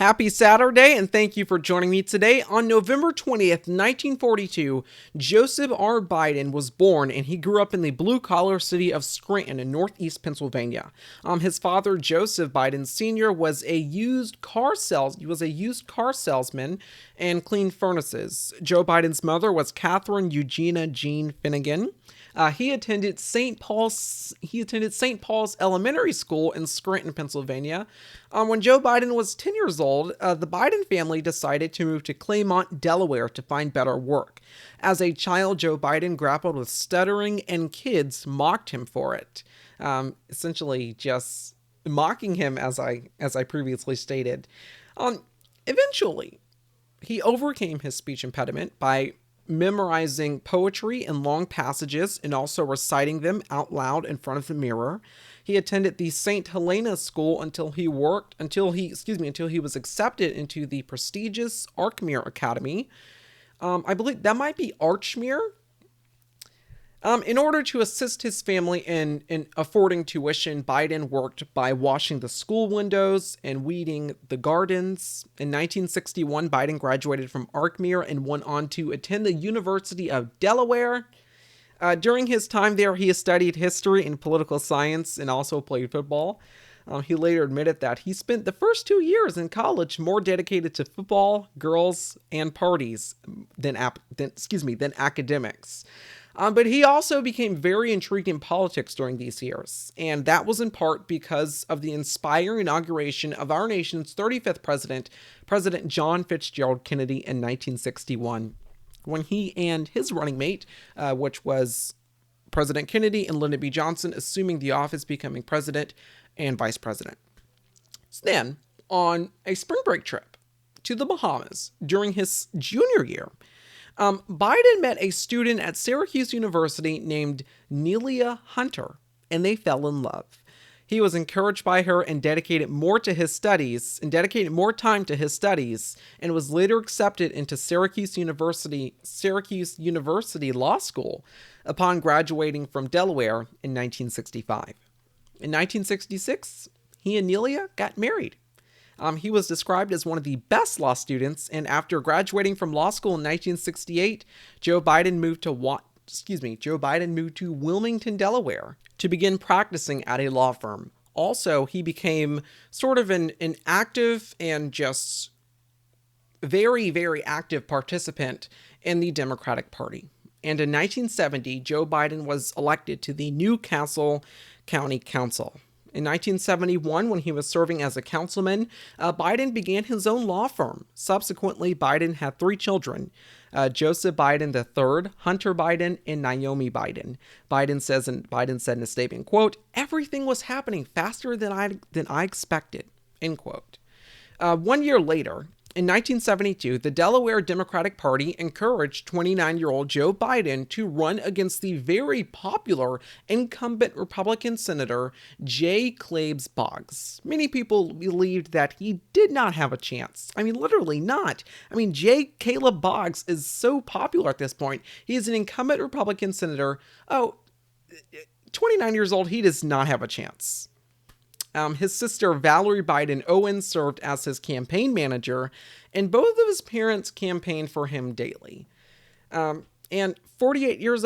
Happy Saturday, and thank you for joining me today. On November 20th, 1942, Joseph R. Biden was born, and he grew up in the blue-collar city of Scranton in northeast Pennsylvania. His father, Joseph Biden Sr., was a used car salesman and cleaned furnaces. Joe Biden's mother was Catherine Eugenia Jean Finnegan. He attended St. Paul's Elementary School in Scranton, Pennsylvania. When Joe Biden was 10 years old, the Biden family decided to move to Claymont, Delaware to find better work. As a child, Joe Biden grappled with stuttering, and kids mocked him for it. Essentially just mocking him, as I previously stated. Eventually, he overcame his speech impediment by memorizing poetry and long passages and also reciting them out loud in front of the mirror. He attended the St. Helena School until he was accepted into the prestigious Archmere Academy. I believe that might be Archmere. In order to assist his family in affording tuition, Biden worked by washing the school windows and weeding the gardens. In 1961, Biden graduated from Archmere and went on to attend the University of Delaware. During his time there, he studied history and political science and also played football. He later admitted that he spent the first 2 years in college more dedicated to football, girls, and parties than academics. But he also became very intrigued in politics during these years, and that was in part because of the inspiring inauguration of our nation's 35th president, President John Fitzgerald Kennedy, in 1961, when he and his running mate, which was President Kennedy and Lyndon B. Johnson, assuming the office, becoming president and vice president. So then, on a spring break trip to the Bahamas during his junior year, Biden met a student at Syracuse University named Nelia Hunter, and they fell in love. He was encouraged by her and dedicated more time to his studies, and was later accepted into Syracuse University Law School upon graduating from Delaware in 1965. In 1966, he and Nelia got married. He was described as one of the best law students, and after graduating from law school in 1968, Joe Biden moved to Wilmington, Delaware, to begin practicing at a law firm. Also, he became sort of an active and just very, very active participant in the Democratic Party. And in 1970, Joe Biden was elected to the Newcastle County Council. In 1971, when he was serving as a councilman, Biden began his own law firm. Subsequently, Biden had 3 children, Joseph Biden III, Hunter Biden, and Naomi Biden. Biden said in a statement, quote, "Everything was happening faster than I expected," end quote. 1 year later, in 1972, the Delaware Democratic Party encouraged 29-year-old Joe Biden to run against the very popular incumbent Republican Senator J. Caleb Boggs. Many people believed that he did not have a chance. I mean, literally not. I mean, J. Caleb Boggs is so popular at this point. He is an incumbent Republican senator. 29 years old, he does not have a chance. His sister, Valerie Biden Owen, served as his campaign manager, and both of his parents campaigned for him daily. And 48 years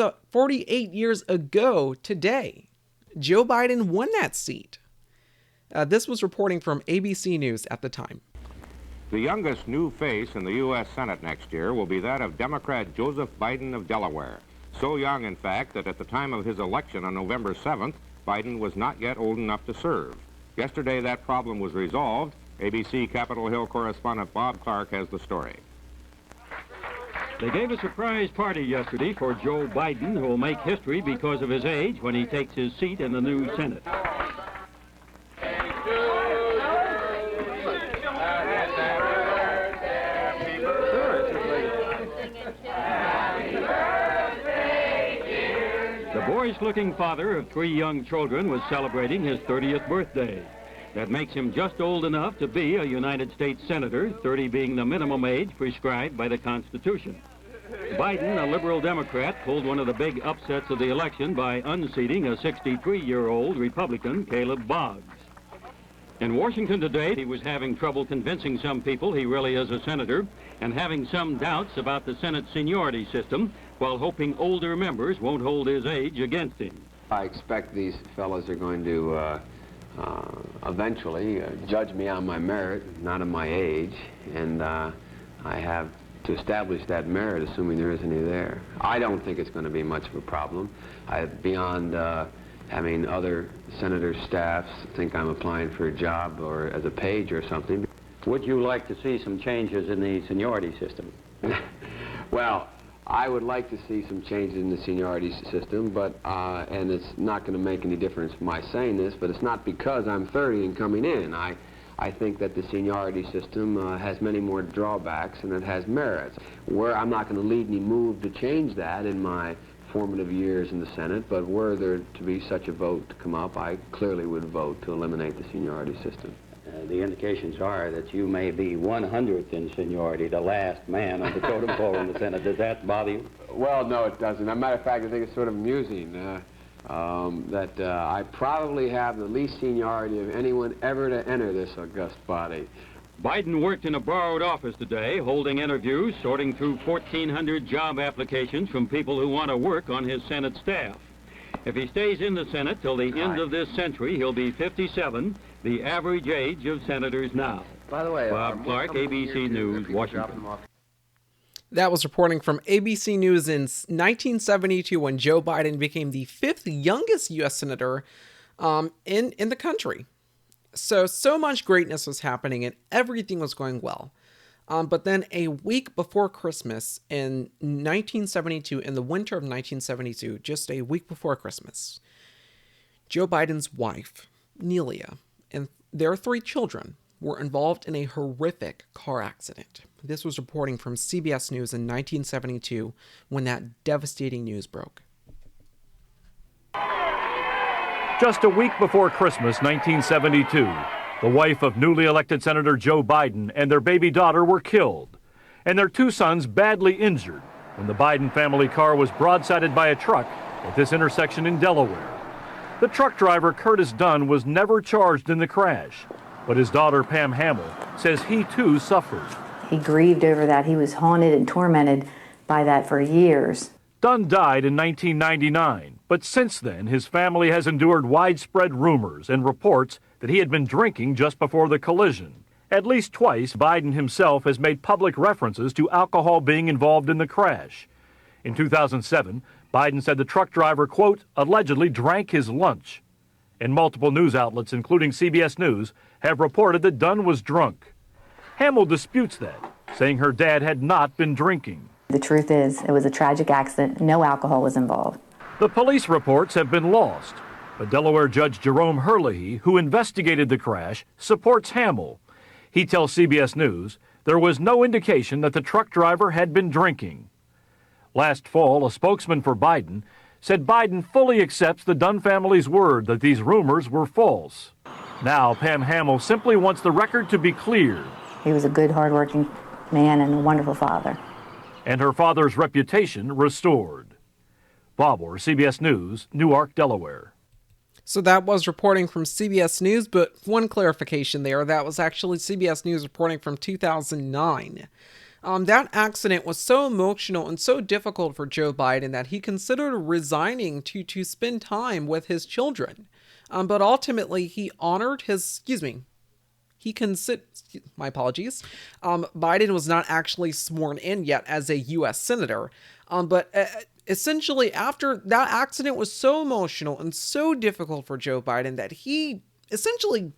ago today, Joe Biden won that seat. This was reporting from ABC News at the time. The youngest new face in the U.S. Senate next year will be that of Democrat Joseph Biden of Delaware. So young, in fact, that at the time of his election on November 7th, Biden was not yet old enough to serve. Yesterday, that problem was resolved. ABC Capitol Hill correspondent Bob Clark has the story. They gave a surprise party yesterday for Joe Biden, who will make history because of his age when he takes his seat in the new Senate. The boyish-looking father of 3 young children was celebrating his 30th birthday. That makes him just old enough to be a United States Senator, 30 being the minimum age prescribed by the Constitution. Biden, a liberal Democrat, pulled one of the big upsets of the election by unseating a 63-year-old Republican, Caleb Boggs. In Washington today, he was having trouble convincing some people he really is a senator and having some doubts about the Senate seniority system, while hoping older members won't hold his age against him. I expect these fellows are going to eventually judge me on my merit, not on my age, and I have to establish that merit, assuming there is any there. I don't think it's going to be much of a problem. Beyond having other senators' staffs think I'm applying for a job or as a page or something. Would you like to see some changes in the seniority system? Well, I would like to see some changes in the seniority system, but, and it's not going to make any difference my saying this, but it's not because I'm 30 and coming in. I think that the seniority system has many more drawbacks than it has merits. Where I'm not going to lead any move to change that in my formative years in the Senate, but were there to be such a vote to come up, I clearly would vote to eliminate the seniority system. The indications are that you may be 100th in seniority, the last man on the totem pole in the Senate. Does that bother you? Well, no, it doesn't. As a matter of fact, I think it's sort of amusing that I probably have the least seniority of anyone ever to enter this august body. Biden worked in a borrowed office today, holding interviews, sorting through 1,400 job applications from people who want to work on his Senate staff. If he stays in the Senate till the end of this century, he'll be 57, the average age of senators now. By the way, Bob Clark, ABC News, Washington. That was reporting from ABC News in 1972 when Joe Biden became the 5th youngest U.S. senator in the country. So much greatness was happening and everything was going well. But then a week before Christmas in 1972, in the winter of 1972, just a week before Christmas, Joe Biden's wife, Nelia, and their 3 children were involved in a horrific car accident. This was reporting from CBS News in 1972 when that devastating news broke. Just a week before Christmas 1972, the wife of newly elected Senator Joe Biden and their baby daughter were killed, and their 2 sons badly injured when the Biden family car was broadsided by a truck at this intersection in Delaware. The truck driver, Curtis Dunn, was never charged in the crash, but his daughter, Pam Hamill, says he too suffered. He grieved over that. He was haunted and tormented by that for years. Dunn died in 1999, but since then his family has endured widespread rumors and reports that he had been drinking just before the collision. At least twice, Biden himself has made public references to alcohol being involved in the crash. In 2007, Biden said the truck driver, quote, allegedly drank his lunch. And multiple news outlets, including CBS News, have reported that Dunn was drunk. Hamill disputes that, saying her dad had not been drinking. The truth is, it was a tragic accident. No alcohol was involved. The police reports have been lost, but Delaware Judge Jerome Herlihy, who investigated the crash, supports Hamill. He tells CBS News there was no indication that the truck driver had been drinking. Last fall, a spokesman for Biden said Biden fully accepts the Dunn family's word that these rumors were false. Now, Pam Hamill simply wants the record to be clear. He was a good, hardworking man and a wonderful father. And her father's reputation restored. Bob Orr, CBS News, Newark, Delaware. So that was reporting from CBS News, but one clarification there, that was actually CBS News reporting from 2009. That accident was so emotional and so difficult for Joe Biden that he considered resigning to spend time with his children. But ultimately, he honored his, my apologies. Biden was not actually sworn in yet as a U.S. senator. But essentially, after that accident was so emotional and so difficult for Joe Biden that he essentially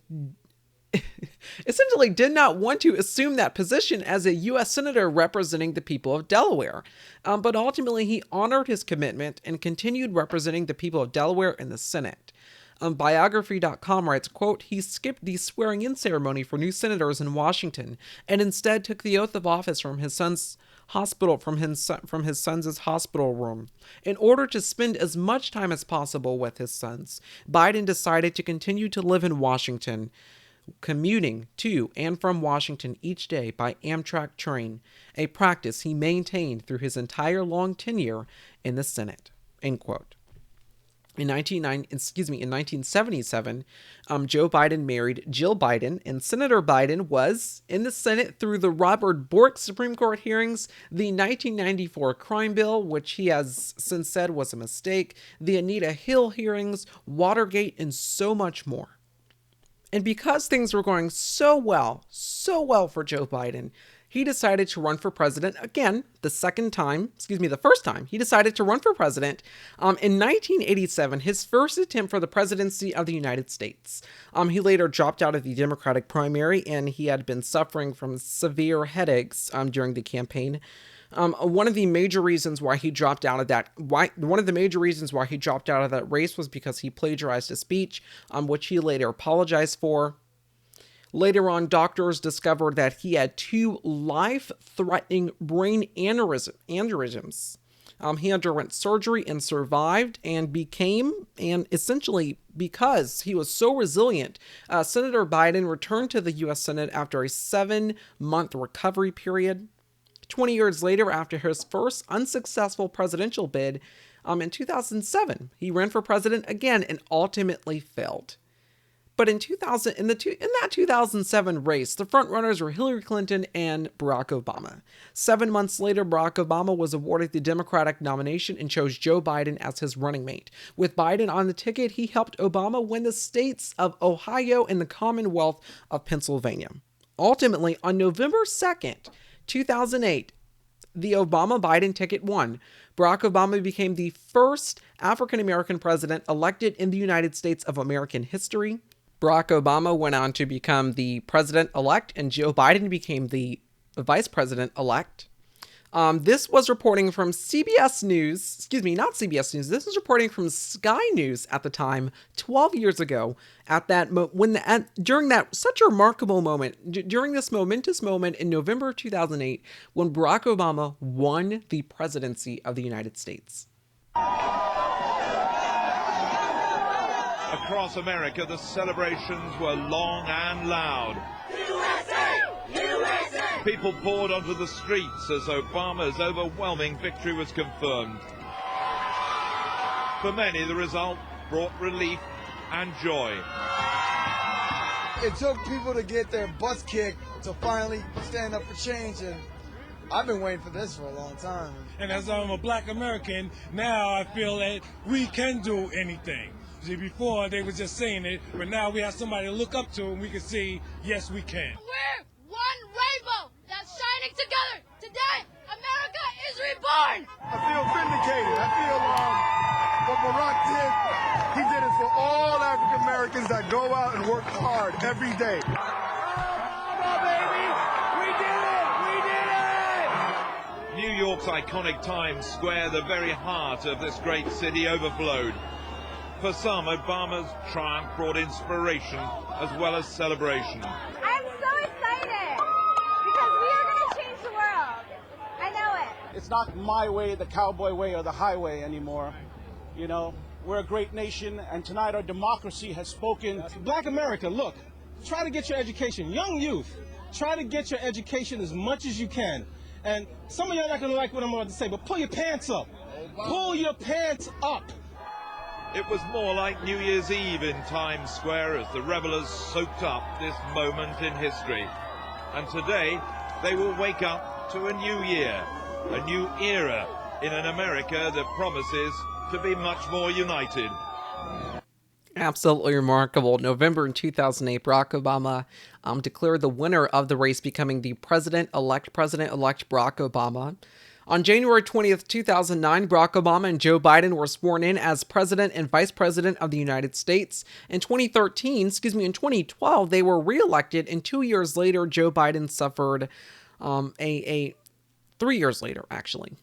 did not want to assume that position as a U.S. senator representing the people of Delaware. But ultimately, he honored his commitment and continued representing the people of Delaware in the Senate. Biography.com writes, quote, he skipped the swearing-in ceremony for new senators in Washington and instead took the oath of office from his son's hospital room. In order to spend as much time as possible with his sons, Biden decided to continue to live in Washington, commuting to and from Washington each day by Amtrak train, a practice he maintained through his entire long tenure in the Senate, end quote. In 1977, Joe Biden married Jill Biden, and Senator Biden was in the Senate through the Robert Bork Supreme Court hearings, the 1994 crime bill, which he has since said was a mistake, the Anita Hill hearings, Watergate, and so much more. And because things were going so well for Joe Biden, he decided to run for president again, the first time he decided to run for president in 1987, his first attempt for the presidency of the United States. He later dropped out of the Democratic primary, and he had been suffering from severe headaches during the campaign. One of the major reasons why he dropped out of that race was because he plagiarized a speech, which he later apologized for. Later on, doctors discovered that he had 2 life-threatening brain aneurysms. He underwent surgery and survived, and essentially because he was so resilient, Senator Biden returned to the U.S. Senate after a 7-month recovery period. 20 years later, after his first unsuccessful presidential bid, in 2007, he ran for president again and ultimately failed. But in that 2007 race, the frontrunners were Hillary Clinton and Barack Obama. 7 months later, Barack Obama was awarded the Democratic nomination and chose Joe Biden as his running mate. With Biden on the ticket, he helped Obama win the states of Ohio and the Commonwealth of Pennsylvania. Ultimately, on November 2nd, 2008, the Obama-Biden ticket won. Barack Obama became the first African-American president elected in the United States of American history. Barack Obama went on to become the president-elect, and Joe Biden became the vice president-elect. This was reporting from CBS News, not CBS News, this was reporting from Sky News at the time, 12 years ago, during such a remarkable moment, during this momentous moment in November 2008, when Barack Obama won the presidency of the United States. Across America, the celebrations were long and loud. USA! USA! People poured onto the streets as Obama's overwhelming victory was confirmed. For many, the result brought relief and joy. It took people to get their butts kicked to finally stand up for change, and I've been waiting for this for a long time. And as I'm a black American, now I feel that we can do anything. See, before they were just saying it, but now we have somebody to look up to and we can see, yes, we can. We're one rainbow that's shining together. Today, America is reborn. I feel vindicated. I feel what Barack did, he did it for all African Americans that go out and work hard every day. Obama, baby! We did it! We did it! New York's iconic Times Square, the very heart of this great city, overflowed. For some, Obama's triumph brought inspiration as well as celebration. I'm so excited because we are going to change the world. I know it. It's not my way, the cowboy way, or the highway anymore. You know, we're a great nation, and tonight our democracy has spoken. Black America, look, try to get your education. Young youth, try to get your education as much as you can. And some of y'all are not going to like what I'm about to say, but pull your pants up. Pull your pants up. It was more like New Year's Eve in Times Square as the revelers soaked up this moment in history. And today, they will wake up to a new year, a new era in an America that promises to be much more united. Absolutely remarkable. November in 2008, Barack Obama declared the winner of the race, becoming the President-elect Barack Obama. On January 20th, 2009, Barack Obama and Joe Biden were sworn in as President and Vice President of the United States. In 2012, they were reelected, and 2 years later, Joe Biden suffered 3 years later, actually.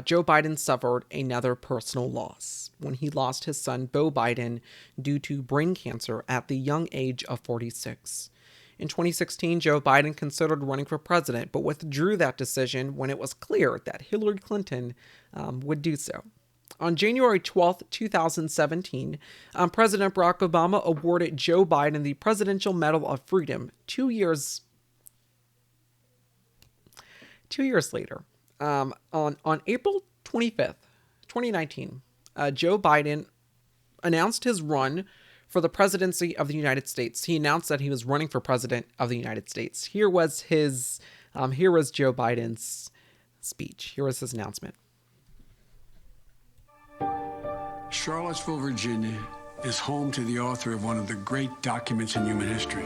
Joe Biden suffered another personal loss when he lost his son, Beau Biden, due to brain cancer at the young age of 46. In 2016, Joe Biden considered running for president, but withdrew that decision when it was clear that Hillary Clinton would do so. On January 12th, 2017, President Barack Obama awarded Joe Biden the Presidential Medal of Freedom 2 years later. On April 25th, 2019, Joe Biden announced his run for the presidency of the United States. He announced that he was running for president of the United States. Here was Joe Biden's speech. Here was his announcement. Charlottesville, Virginia is home to the author of one of the great documents in human history.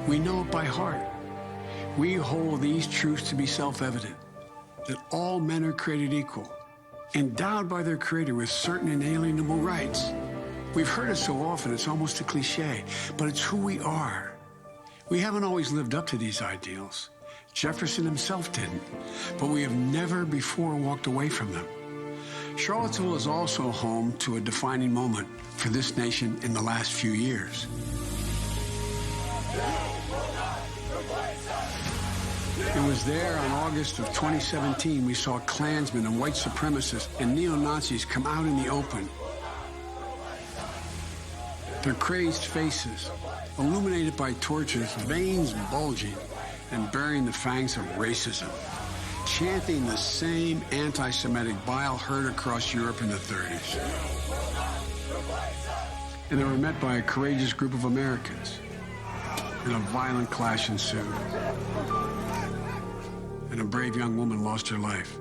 We know it by heart. We hold these truths to be self-evident, that all men are created equal, endowed by their Creator with certain inalienable rights. We've heard it so often, it's almost a cliche, but it's who we are. We haven't always lived up to these ideals. Jefferson himself didn't, but we have never before walked away from them. Charlottesville is also home to a defining moment for this nation in the last few years. It was there on August of 2017 we saw Klansmen and white supremacists and neo-Nazis come out in the open. Their crazed faces, illuminated by torches, veins bulging and bearing the fangs of racism, chanting the same anti-Semitic bile heard across Europe in the 30s. And they were met by a courageous group of Americans, and a violent clash ensued. And a brave young woman lost her life.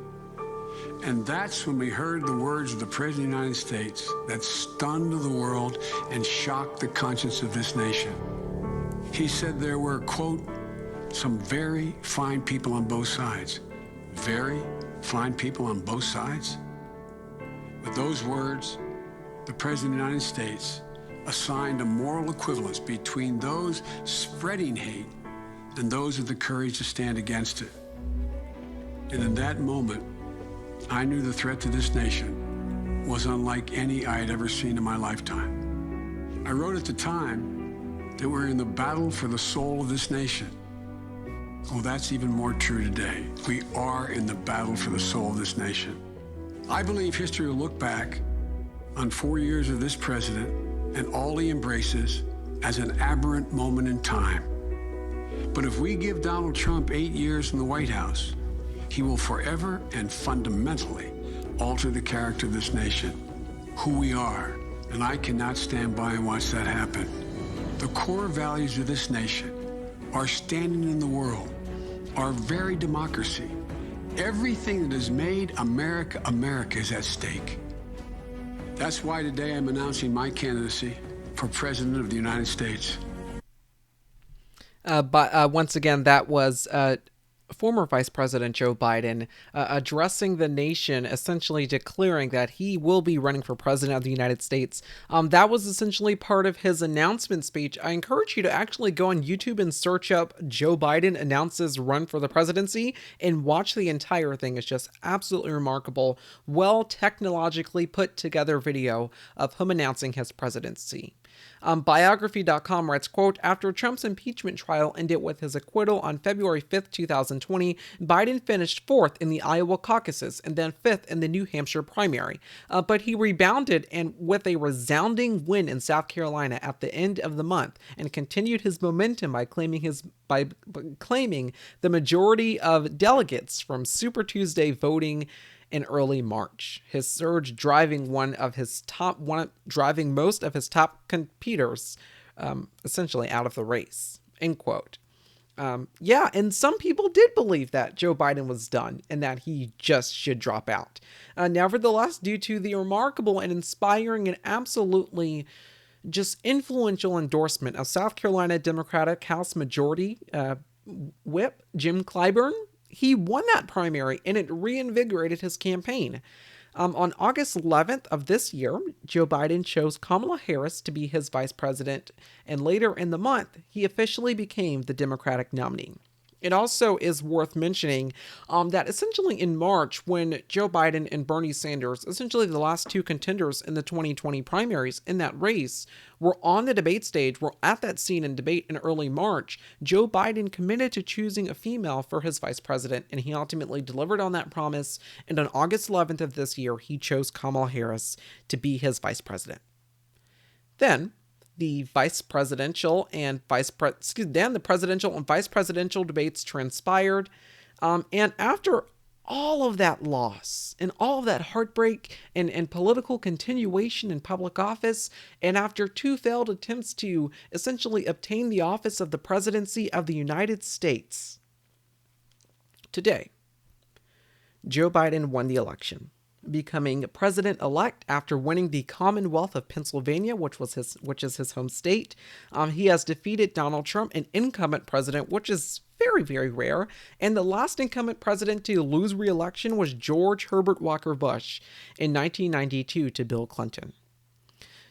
And that's when we heard the words of the President of the United States that stunned the world and shocked the conscience of this nation. He said there were, quote, some very fine people on both sides. Very fine people on both sides? With those words, the President of the United States assigned a moral equivalence between those spreading hate and those with the courage to stand against it. And in that moment, I knew the threat to this nation was unlike any I had ever seen in my lifetime. I wrote at the time that we're in the battle for the soul of this nation. Well, that's even more true today. We are in the battle for the soul of this nation. I believe history will look back on 4 years of this president and all he embraces as an aberrant moment in time. But if we give Donald Trump 8 years in the White House, he will forever and fundamentally alter the character of this nation, who we are, and I cannot stand by and watch that happen. The core values of this nation, our standing in the world, our very democracy, everything that has made America America is at stake. That's why today I'm announcing my candidacy for President of the United States. Once again, that was former Vice President Joe Biden addressing the nation, essentially declaring that he will be running for president of the United States. That was essentially part of his announcement speech. I encourage you to actually go on YouTube and search up Joe Biden announces run for the presidency and watch the entire thing. It's just absolutely remarkable, well technologically put together video of him announcing his presidency. Biography.com writes, quote, after Trump's impeachment trial ended with his acquittal on February 5th, 2020, Biden finished 4th in the Iowa caucuses and then 5th in the New Hampshire primary. But he rebounded and with a resounding win in South Carolina at the end of the month and continued his momentum by claiming the majority of delegates from Super Tuesday voting in early March. His surge driving most of his top competitors essentially out of the race. End quote. Yeah, and some people did believe that Joe Biden was done and that he just should drop out. Nevertheless, due to the remarkable and inspiring and absolutely just influential endorsement of South Carolina Democratic House Majority Whip Jim Clyburn, he won that primary and it reinvigorated his campaign. On August 11th of this year, Joe Biden chose Kamala Harris to be his vice president, and later in the month, he officially became the Democratic nominee. It also is worth mentioning that essentially in March, when Joe Biden and Bernie Sanders, essentially the last two contenders in the 2020 primaries in that race, were on the debate stage, were at that scene in debate in early March, Joe Biden committed to choosing a female for his vice president, and he ultimately delivered on that promise, and on August 11th of this year, he chose Kamala Harris to be his vice president. Then, the presidential and vice presidential debates transpired. And after all of that loss and all of that heartbreak and political continuation in public office, and after 2 failed attempts to essentially obtain the office of the presidency of the United States, today, Joe Biden won the election, becoming president-elect after winning the Commonwealth of Pennsylvania, which is his home state. He has defeated Donald Trump, an incumbent president, which is very, very rare. And the last incumbent president to lose re-election was George Herbert Walker Bush in 1992 to Bill Clinton.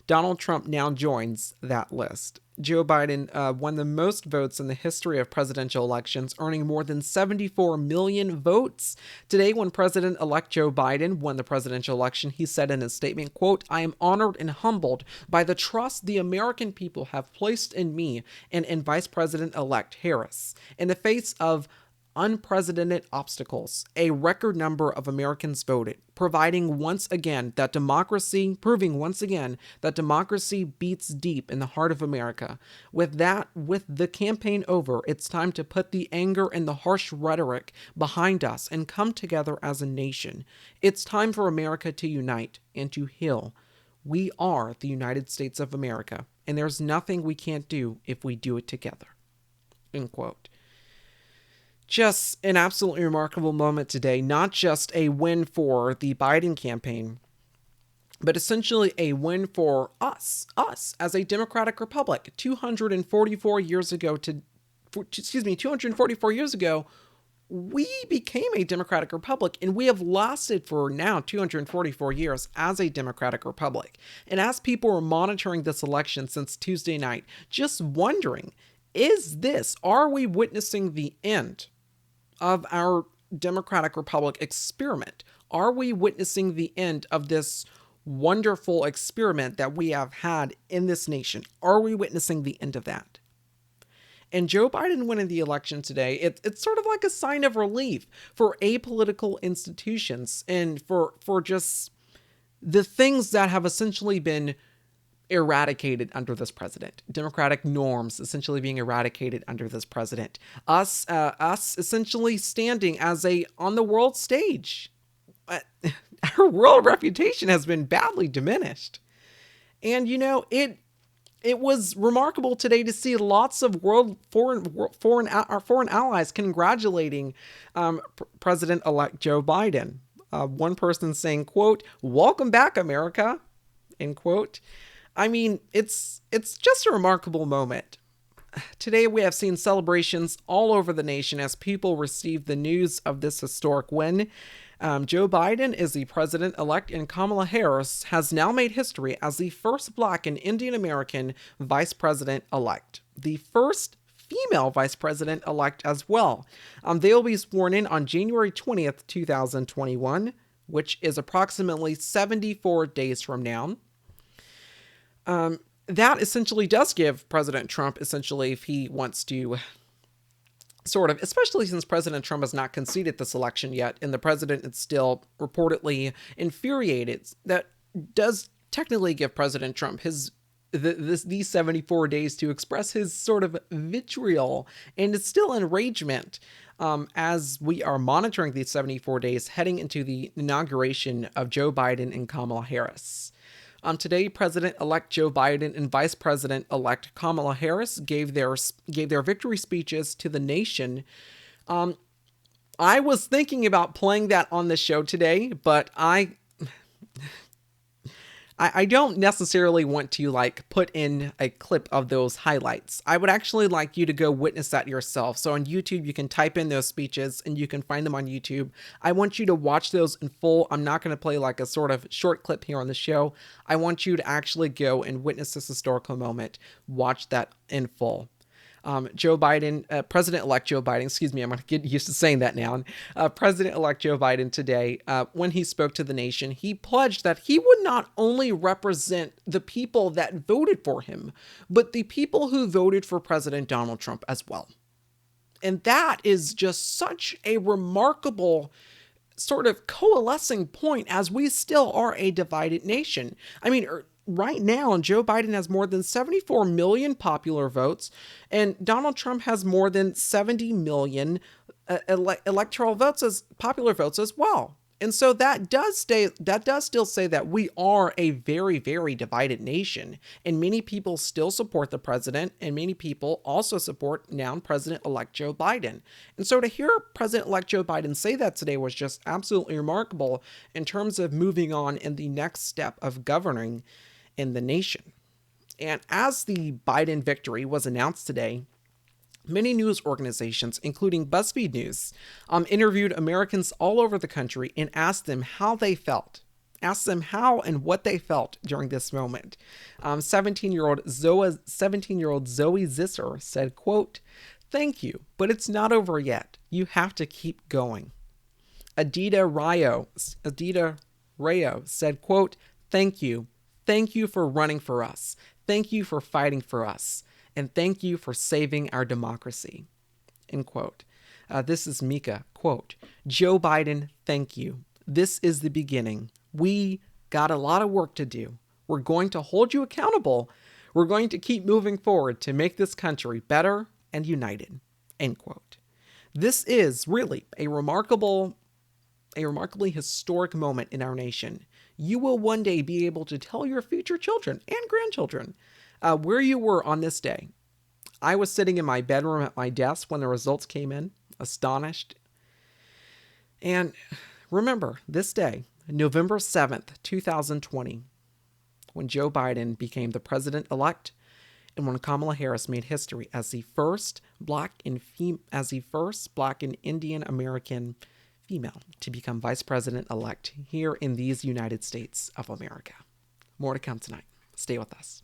Donald Trump now joins that list. Joe Biden won the most votes in the history of presidential elections, earning more than 74 million votes. Today, when President-elect Joe Biden won the presidential election, he said in his statement, quote, "I am honored and humbled by the trust the American people have placed in me and in Vice President-elect Harris. In the face of unprecedented obstacles, a record number of Americans voted, proving once again that democracy beats deep in the heart of America. With the campaign over, it's time to put the anger and the harsh rhetoric behind us and come together as a nation. It's time for America to unite and to heal. We are the United States of America, and there's nothing we can't do if we do it together." End quote. Just an absolutely remarkable moment today, not just a win for the Biden campaign, but essentially a win for us as a democratic republic. 244 years ago, we became a democratic republic, and we have lasted for now 244 years as a democratic republic. And as people are monitoring this election since Tuesday night, just wondering, are we witnessing the end of our democratic republic experiment? Are we witnessing the end of this wonderful experiment that we have had in this nation? Are we witnessing the end of that? And Joe Biden winning the election today, it's sort of like a sign of relief for apolitical institutions and for just the things that have essentially been eradicated under this president. Democratic norms essentially being eradicated under this president. Us essentially standing on the world stage. Our world reputation has been badly diminished. And it was remarkable today to see lots of foreign allies congratulating President-elect Joe Biden. One person saying, quote, "Welcome back, America," end quote. I mean, it's just a remarkable moment. Today, we have seen celebrations all over the nation as people receive the news of this historic win. Joe Biden is the president-elect, and Kamala Harris has now made history as the first Black and Indian American vice president-elect. The first female vice president-elect as well. They will be sworn in on January 20th, 2021, which is approximately 74 days from now. That essentially does give President Trump, essentially, if he wants to sort of, especially since President Trump has not conceded this election yet, and the president is still reportedly infuriated, that does technically give President Trump these 74 days to express his sort of vitriol and it's still enragement as we are monitoring these 74 days heading into the inauguration of Joe Biden and Kamala Harris. Today, President-elect Joe Biden and Vice President-elect Kamala Harris gave their victory speeches to the nation. I was thinking about playing that on the show today, but I don't necessarily want to put in a clip of those highlights. I would actually like you to go witness that yourself. So on YouTube, you can type in those speeches and you can find them on YouTube. I want you to watch those in full. I'm not going to play a sort of short clip here on the show. I want you to actually go and witness this historical moment. Watch that in full. Joe Biden, President-elect Joe Biden, excuse me, I'm going to get used to saying that now. President-elect Joe Biden today, when he spoke to the nation, he pledged that he would not only represent the people that voted for him, but the people who voted for President Donald Trump as well. And that is just such a remarkable sort of coalescing point as we still are a divided nation. I mean, right now, Joe Biden has more than 74 million popular votes, and Donald Trump has more than 70 million electoral votes as popular votes as well. And so that does still say that we are a very, very divided nation, and many people still support the president, and many people also support now President-elect Joe Biden. And so to hear President-elect Joe Biden say that today was just absolutely remarkable in terms of moving on in the next step of governing in the nation. And as the Biden victory was announced today, many news organizations, including BuzzFeed News, interviewed Americans all over the country and asked them how they felt. Asked them how and what they felt during this moment. 17-year-old Zoe Zisser said, quote, "Thank you, but it's not over yet. You have to keep going." Adita Rayo said, quote, "Thank you. Thank you for running for us. Thank you for fighting for us. And thank you for saving our democracy." End quote. This is Mika. Quote, "Joe Biden, thank you. This is the beginning. We got a lot of work to do. We're going to hold you accountable. We're going to keep moving forward to make this country better and united." End quote. This is really a remarkably historic moment in our nation. You will one day be able to tell your future children and grandchildren where you were on this day. I was sitting in my bedroom at my desk when the results came in, astonished. And remember this day, November 7th, 2020, when Joe Biden became the president-elect and when Kamala Harris made history as the first Black and Indian American female to become vice president-elect here in these United States of America. More to come tonight. Stay with us.